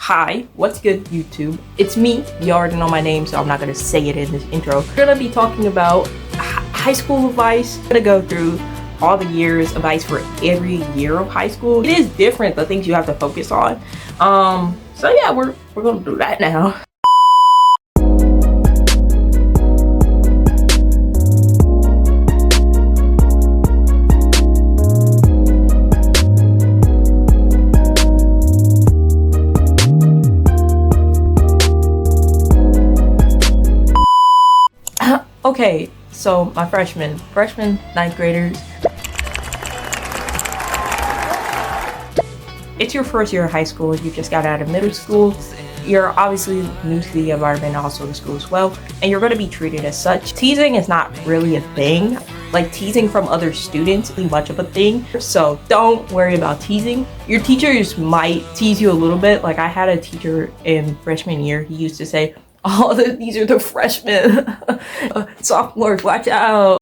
Hi, what's good YouTube? It's me. You already know my name, so I'm not gonna say it in this intro. We're gonna be talking about high school advice. I'm gonna go through all the years advice for every year of high school. It is different, the things you have to focus on. So yeah, we're gonna do that now. Okay, so my freshmen, 9th graders. It's your first year of high school. You just got out of middle school. You're obviously new to the environment, also the school as well, and you're going to be treated as such. Teasing is not really a thing. Like teasing from other students isn't much of a thing, so don't worry about teasing. Your teachers might tease you a little bit. Like I had a teacher in freshman year. He used to say, "Oh, these are the freshmen. Sophomores, watch out."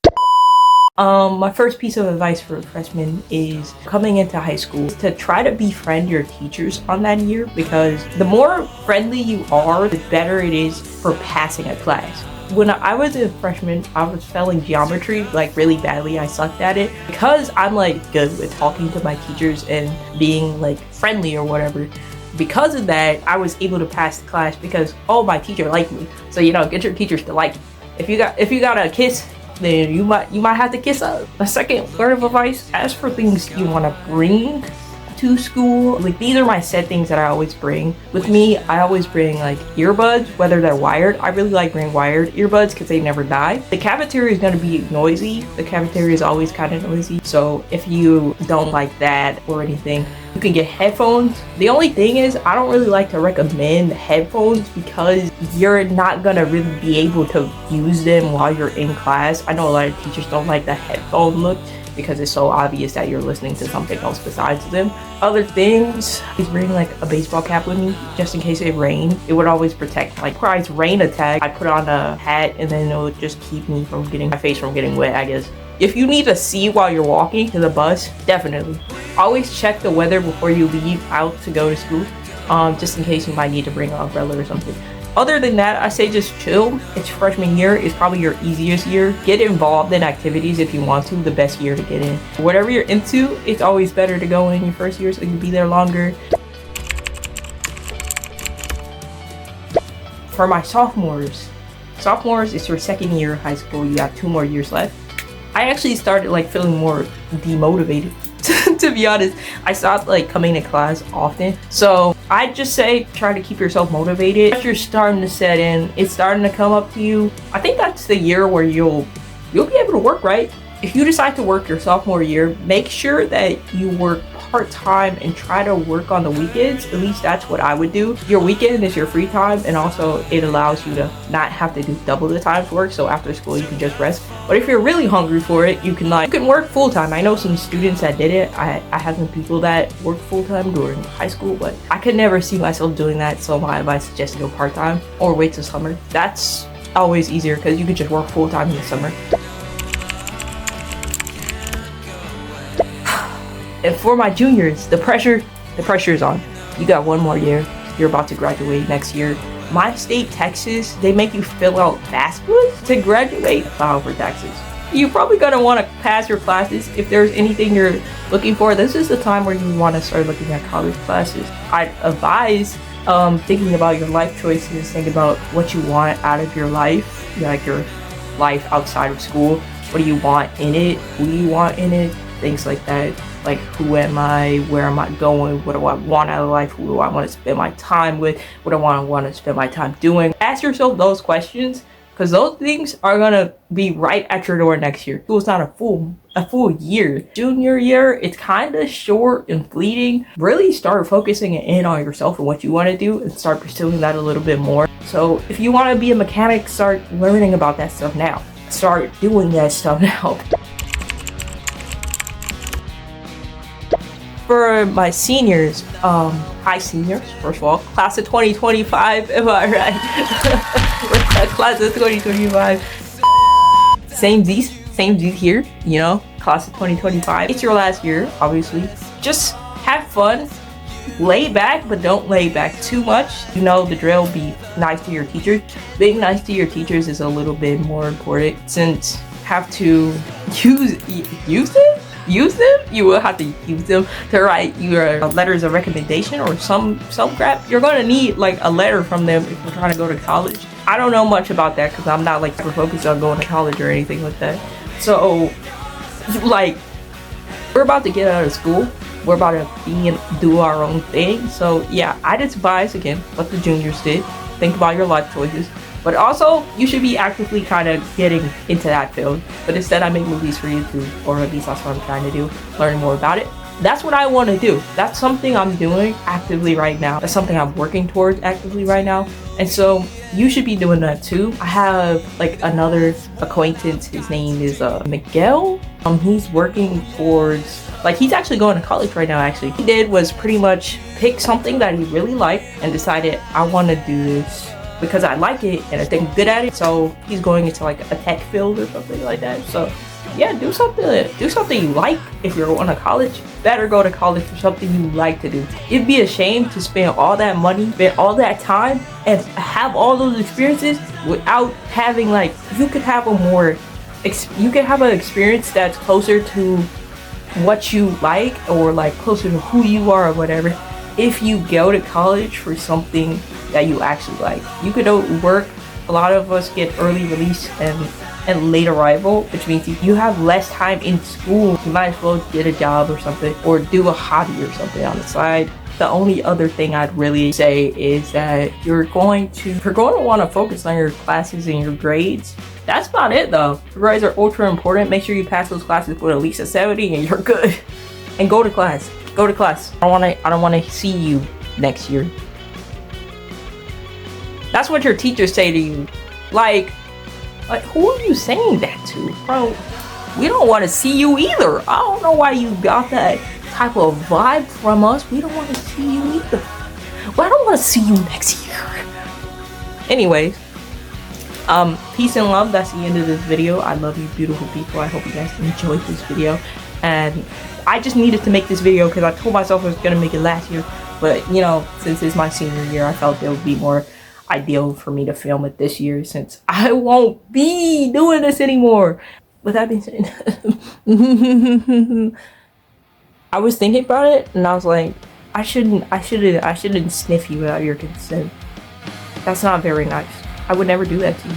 My first piece of advice for freshmen is coming into high school is to try to befriend your teachers on that year, because the more friendly you are, the better it is for passing a class. When I was a freshman, I was failing geometry like really badly. I sucked at it. Because I'm like good with talking to my teachers and being like friendly or whatever. Because of that, I was able to pass the class because my teacher liked me. So get your teachers to like you. If you got a kiss, then you might have to kiss up. A second word of advice: ask for things you want to bring to school. Like these are my set things that I always bring. With me, I always bring like earbuds, whether they're wired. I really like bringing wired earbuds because they never die. The cafeteria is going to be noisy. The cafeteria is always kind of noisy. So if you don't like that or anything, you can get headphones. The only thing is, I don't really like to recommend headphones because you're not gonna really be able to use them while you're in class. I know a lot of teachers don't like the headphone look because it's so obvious that you're listening to something else besides them. Other things, I bring like a baseball cap with me just in case it rained. It would always protect, like prize rain attack. I put on a hat and then it would just keep me from getting my face from getting wet, I guess. If you need to see while you're walking to the bus, definitely. Always check the weather before you leave out to go to school, just in case you might need to bring an umbrella or something. Other than that, I say just chill. It's freshman year. It's probably your easiest year. Get involved in activities if you want to. The best year to get in. Whatever you're into, it's always better to go in your first year so you can be there longer. For my sophomores, it's your second year of high school. You got 2 more years left. I actually started like feeling more demotivated. To be honest, I stopped like coming to class often. So I'd just say try to keep yourself motivated. As you're starting to set in, it's starting to come up to you. I think that's the year where you'll be able to work, right? If you decide to work your sophomore year, make sure that you work part-time and try to work on the weekends. At least that's what I would do. Your weekend is your free time, and also it allows you to not have to do double the times work, so after school you can just rest. But if you're really hungry for it, you can work full-time. I know some students that did it. I have some people that work full-time during high school, but I could never see myself doing that, so my advice is just to go part-time or wait till summer. That's always easier because you can just work full-time in the summer. And for my juniors, the pressure is on. You got 1 more year. You're about to graduate next year. My state, Texas, they make you fill out FAFSA to graduate, file for taxes. You're probably gonna want to pass your classes. If there's anything you're looking for, this is the time where you want to start looking at college classes. I'd advise thinking about your life choices, think about what you want out of your life, like your life outside of school. What do you want in it? Who do you want in it? Things like that. Like, who am I? Where am I going? What do I want out of life? Who do I want to spend my time with? What do I want to spend my time doing? Ask yourself those questions, because those things are gonna be right at your door next year. School's not a full year. Junior year, it's kind of short and fleeting. Really start focusing in on yourself and what you want to do and start pursuing that a little bit more. So if you want to be a mechanic, start learning about that stuff now. Start doing that stuff now. For my seniors, hi seniors, first of all, class of 2025, am I right? We're class of 2025. Same Z's here, class of 2025. It's your last year, obviously. Just have fun, lay back, but don't lay back too much. You know the drill, be nice to your teachers. Being nice to your teachers is a little bit more important since you have to use them. You will have to use them to write your letters of recommendation or some crap. You're gonna need like a letter from them if you're trying to go to college. I don't know much about that because I'm not like super focused on going to college or anything like that. So like, we're about to get out of school. We're about to do our own thing. So yeah, I'd advise again what the juniors did. Think about your life choices. But also, you should be actively kind of getting into that field. But instead, I make movies for YouTube, or at least that's what I'm trying to do, learn more about it. That's what I want to do. That's something I'm doing actively right now. That's something I'm working towards actively right now. And so you should be doing that too. I have like another acquaintance. His name is Miguel. He's working towards, like, he's actually going to college right now actually. What he did was pretty much pick something that he really liked and decided, I want to do this because I like it and I think I'm good at it. So he's going into like a tech field or something like that. So yeah, do something you like. If you're going to college, better go to college for something you like to do. It'd be a shame to spend all that money, spend all that time, and have all those experiences without having, like, you could have an experience that's closer to what you like, or like closer to who you are or whatever, if you go to college for something that you actually like. You could work. A lot of us get early release and late arrival, which means if you have less time in school, you might as well get a job or something, or do a hobby or something on the side. The only other thing I'd really say is that you're going to want to focus on your classes and your grades. That's about it though. Your grades are ultra important. Make sure you pass those classes with at least a 70 and you're good. And go to class. Go to class. I don't want to see you next year. That's what your teachers say to you. Like, who are you saying that to? Bro, we don't want to see you either. I don't know why you got that type of vibe from us. We don't want to see you either. Well, I don't want to see you next year. Anyways, peace and love. That's the end of this video. I love you, beautiful people. I hope you guys enjoyed this video. And I just needed to make this video because I told myself I was going to make it last year. But, you know, since it's my senior year, I felt it would be more ideal for me to film it this year since I won't be doing this anymore. With that being said, I was thinking about it and I was like, I shouldn't sniff you without your consent. That's not very nice. I would never do that to you.